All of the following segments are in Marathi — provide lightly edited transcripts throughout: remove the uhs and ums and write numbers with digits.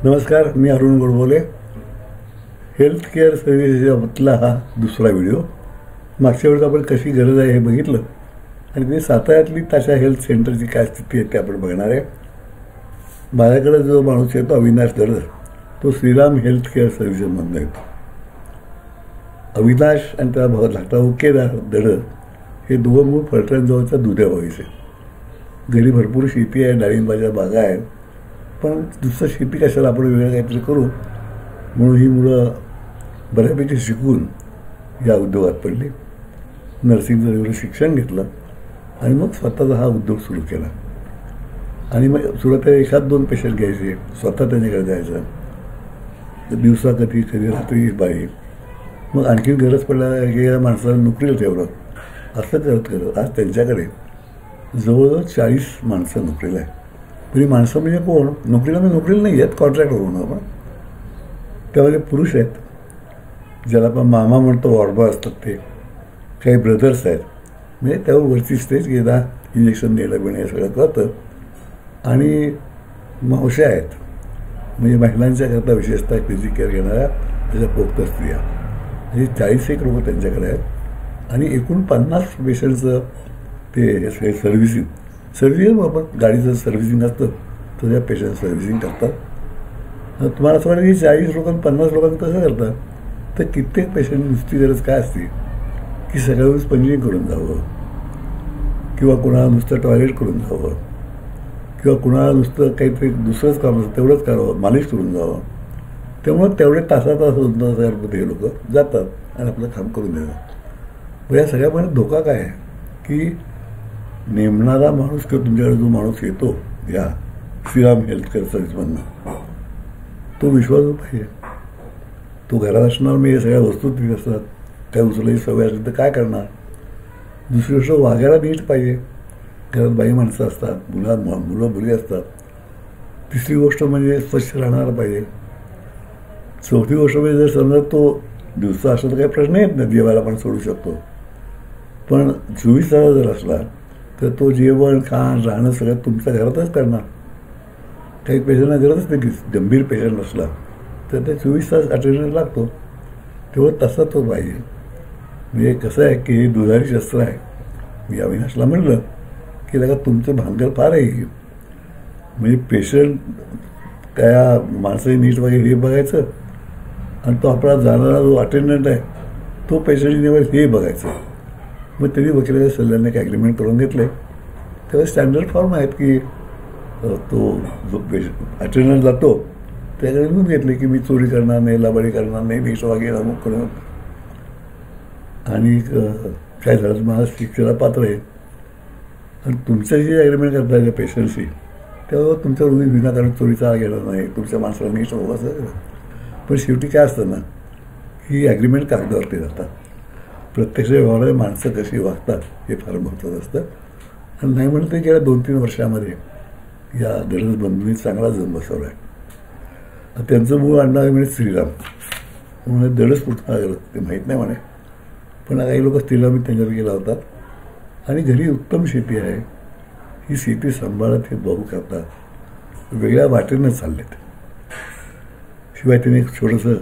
नमस्कार, मी अरुण गोडबोले. हेल्थ केअर सर्व्हिसेसमधला हा दुसरा व्हिडिओ. मागच्या वेळेस आपण कशी गरज आहे हे बघितलं आणि ते साताऱ्यातली तशा हेल्थ सेंटरची काय स्थिती आहे ते आपण बघणार आहे. माझ्याकडे जो माणूस येतो अविनाश दळद, तो श्रीराम हेल्थ केअर सर्व्हिसेसमधून येतो. अविनाश आणि त्याला भाऊ लागता केदार दळद हे दोघं मूळ फलटणजवळच्या दुध्या भावीचे. घरी भरपूर शेती आहे, डाळिंबाच्या बागा आहेत, पण दुसरं शेती कशाला आपण वेगळं काहीतरी करू म्हणून ही मुलं बऱ्यापैकी शिकून या उद्योगात पडली. नर्सिंगचं वगैरे शिक्षण घेतलं आणि मग स्वतःचा हा उद्योग सुरू केला. आणि मग सुरुवातीला एखाद दोन पेशंट घ्यायचे, स्वतः त्यांच्याकडे जायचं, दिवसा कधी कधी रात्री बाई, मग आणखीन गरज पडल्या माणसाला नोकरीला ठेवलं. असं करत करत आज त्यांच्याकडे जवळजवळ 40 माणसं नोकरीला आहे. तरी माणसं म्हणजे कोण? नोकरीला नाही आहेत, कॉन्ट्रॅक्टर होणं. आपण त्यामध्ये पुरुष आहेत, ज्याला आपण मामा म्हणतो, वॉर्डबॉय असतात ते, काही ब्रदर्स आहेत, म्हणजे त्यावर वरची स्टेज गेला, इंजेक्शन देणं बिणं हे सगळं करतं. आणि मावश्या आहेत, म्हणजे महिलांच्याकरता विशेषतः फिजिक केअर घेणाऱ्या त्याच्या पोक्त स्त्रिया. म्हणजे 40 लोक त्यांच्याकडे आहेत आणि एकूण 50 पेशंटचं ते सर्व्हिसिंग आपण गाडीचं सर्व्हिसिंग असतं तर त्या पेशंट सर्व्हिसिंग करतात. तुम्हाला असं वाटतं की 40 लोकांना 50 लोकांना कसं करतात, तर कित्येक पेशंट नुसती गरज काय असते की सगळ्या स्पंजिंग करून जावं, किंवा कुणाला नुसतं टॉयलेट करून जावं, किंवा कुणाला नुसतं काहीतरी दुसरंच काम असतं तेवढंच करावं, मालिश करून जावं. त्यामुळे तेवढे तासात हे लोक जातात आणि आपलं काम करून देतात. मग या सगळ्यामध्ये धोका काय आहे की नेमणारा माणूस किंवा तुमच्याकडे जो माणूस येतो या श्रीराम हेल्थ केअर सर्व्हिसमधनं, तो विश्वासू पाहिजे. तो घरात असणार, मी या सगळ्या वस्तू तिथे असतात, त्या उचलायची सवय असली तर काय करणार. दुसरी गोष्ट, वागायला नीट पाहिजे. घरात बाई माणसं असतात, मुलं मुली असतात. तिसरी गोष्ट म्हणजे स्वच्छ राहणार पाहिजे. चौथी गोष्ट म्हणजे जर समजा तो दिवसा असला तर काही प्रश्न येत नाही, जेवायला पण सोडू शकतो. पण 24 तास जर असला तर तो जेवण खाण राहणं सगळं तुमच्या घरातच करणार. काही पेशंटला गरजच नाही की गंभीर पेशंट असला तर ते 24 तास अटेंडन्स लागतो, तेवढं तसा तो पाहिजे. म्हणजे कसं आहे की हे दुधारी शस्त्र आहे. मी अविनाशला म्हणलं की लगा तुमचं भांगर फार आहे, म्हणजे पेशंट काय माणसंही नीट वगैरे हे बघायचं आणि तो आपला जाणारा जो अटेंडंट आहे तो पेशंट हे बघायचं. मग त्यांनी वकिलाच्या सल्ल्याने एक ॲग्रीमेंट करून घेतले. तेव्हा स्टँडर्ड फॉर्म आहेत की तो जो अटेंडंट जातो त्याकडे लिहून घेतले की मी चोरी करणार नाही, लाबाडी करणार नाही, नीट वगैरे अमुक करून, आणि काय झालं मला शिक्षेला पात्र आहे. आणि तुमच्याशी ॲग्रीमेंट करता त्या पेशंटशी, तेव्हा तुमच्या रोगी विनाकारण चोरीचा आळ घेणार नाही, तुमच्या माणसाला नीट असं. पण शेवटी काय असतं ना, ही ॲग्रीमेंट कागदावरती जातात. प्रत्यक्ष व्यवहारात माणसं कशी वागतात हे फार महत्त्वाचं असतं. आणि नाही म्हणलं तर गेल्या 2-3 वर्षामध्ये या दळद बंधूंनी चांगला जम बसवला आहे. त्यांचं मूळ आडनाव म्हणजे श्रीराम, म्हणून दळच कुठं गेलं ते माहीत नाही म्हणे, पण काही लोक श्रीराम त्यांच्यावर गेला होता. आणि घरी उत्तम शेती आहे. ही शेती सांभाळत हे भाऊ करतात, वेगळ्या वाटेनं चाललेत. शिवाय त्याने एक छोटंसं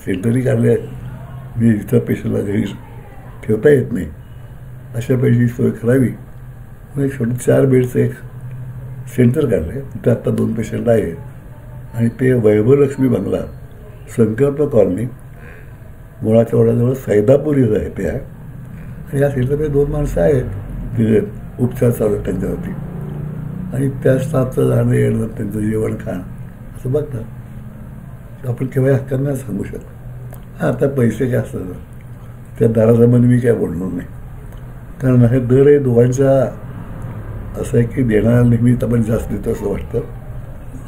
सेंटरही काढले आहे. मी इथं पेशंटला घरी ठेवता येत नाही अशा पैकी सोय करावी म्हणून एक छोटं 4 बेडचं एक सेंटर काढलं आहे. तिथं आत्ता 2 पेशंट आहे. आणि ते वैभवलक्ष्मी बंगला, संकल्प कॉलनी, मुळाच्या वडाजवळ सैदापूर इथं आहे ते आहे. आणि या सेंटरमध्ये 2 माणसं आहेत, तिथे उपचार चालू आहेत त्यांच्यावरती. आणि त्या स्टाफचं जाणं येणं, त्यांचं जेवण खाणं असं बघतात. आपण केव्हाही हक्कानं नाही सांगू शकतो. हां, आता पैसे काय असतात त्या दरासंबंधी मी काय बोलणार नाही, कारण हे दर आहे दोघांच्या असं आहे की देणाऱ्या नेहमीच आपण जास्त देतो असं वाटतं,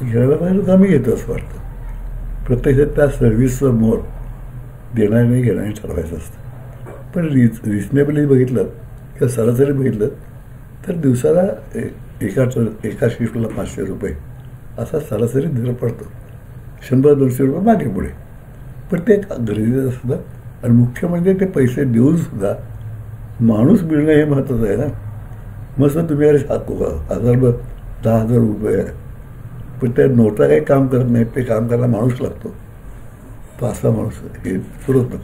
घेणाऱ्या पाहिजे कमी घेतो असं वाटतं. प्रत्यक्षात त्या सर्व्हिसचं मोल देणाऱ्याने घेणाऱ्याने ठरवायचं असतं. पण रिजनेबली बघितलं किंवा सरासरी बघितलं तर दिवसाला एका शिफ्टला 500 रुपये असा सरासरी दर पडतो. 100-200 रुपये मागे पुढे, पण ते गरजेचं असतं. आणि मुख्य म्हणजे ते पैसे देऊन सुद्धा माणूस मिळणं हे महत्त्वाचं आहे ना. मस्त तुम्ही 10,000 रुपये पण त्या नोटा काही काम करत नाहीत, ते काम करायला माणूस लागतो. तो असा माणूस हे पुरवत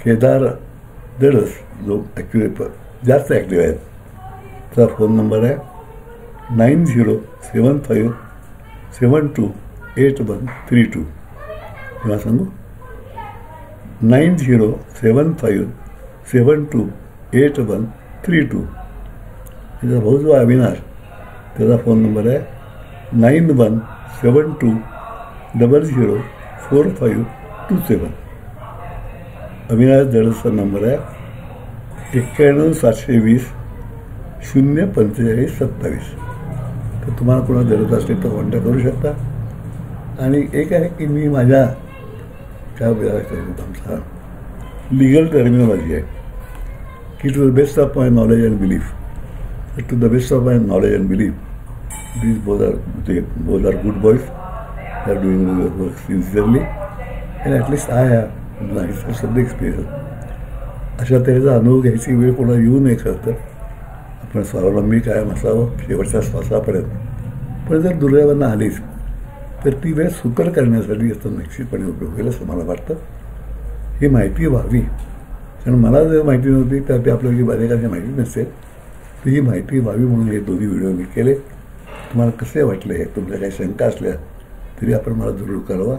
केदार दडस, जो ॲक्च्युली जास्त ॲक्टिव्ह आहेत, त्याचा फोन नंबर आहे 9075728132. तेव्हा सांगू 9075728132. त्याचा भाऊ जो अविनाश, त्याचा फोन नंबर आहे 9172004527. अविनाश दडसचा नंबर आहे 9172004527. तर तुम्हाला कोणाला गरज असली तर कॉन्टॅक्ट करू शकता. आणि एक आहे की मी माझ्या काय आमचा लिगल टर्मिनॉलॉजी आहे की to the best of my knowledge and belief. To the best of my knowledge and belief, these both are good boys. They are doing their work sincerely, and at least I have सध्या एक्सपिरियन्स. अशा तऱ्हेचा अनुभव घ्यायची वेळ कोणाला येऊ नये. खरं तर आपण स्वावलंबी कायम असावं शेवटच्या श्वासापर्यंत. पण जर दुर्दैवानं आलीच तर ती वेळ सुकर करण्यासाठी याचा निश्चितपणे उपयोग होईल असं मला वाटतं. ही माहिती व्हावी, कारण मला जर माहिती नव्हती तर ते आपल्याला अनेकांची माहिती नसेल, तर ही माहिती व्हावी म्हणून हे दोन्ही व्हिडिओ मी केले. तुम्हाला कसे वाटले, तुमच्या काही शंका असल्या तरी आपण मला जरूर कळवा.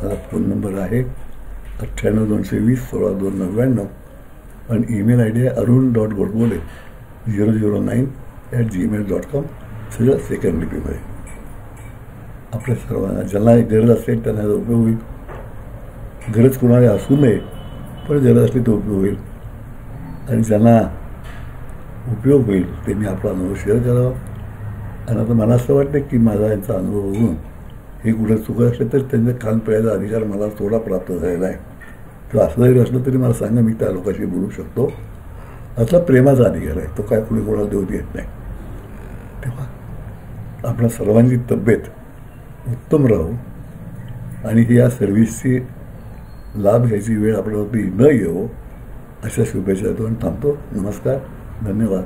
माझा फोन नंबर आहे 9822016299 आणि ईमेल आय डी आहे arun.godbole009@gmail.com. सगळं सेकंड लिपीमध्ये. आपल्या सर्वांना ज्यांना गरज असेल त्यांना उपयोग होईल. गरज कोणाला असू नये, पण गरज असली तर उपयोग होईल. आणि ज्यांना उपयोग होईल त्यांनी आपला अनुभव शेअर करावा. आणि आता मला असं वाटतं की माझा यांचा अनुभव बघून हे कुठे चुकत असले तर त्यांचे कान पिळायचा अधिकार मला थोडा प्राप्त झालेला आहे. किंवा असं जरी असलं तरी मला सांगा, मी त्या लोकांशी बोलू शकतो. असला प्रेमाचा अधिकार आहे, तो काय कुणी कोणाला देऊ देत नाही. तेव्हा आपल्या सर्वांची तब्येत उत्तम राहू आणि ही या सर्व्हिसची लाभ घ्यायची वेळ आपल्यावरती न येवो अशा शुभेच्छा देतो आणि थांबतो. नमस्कार, धन्यवाद.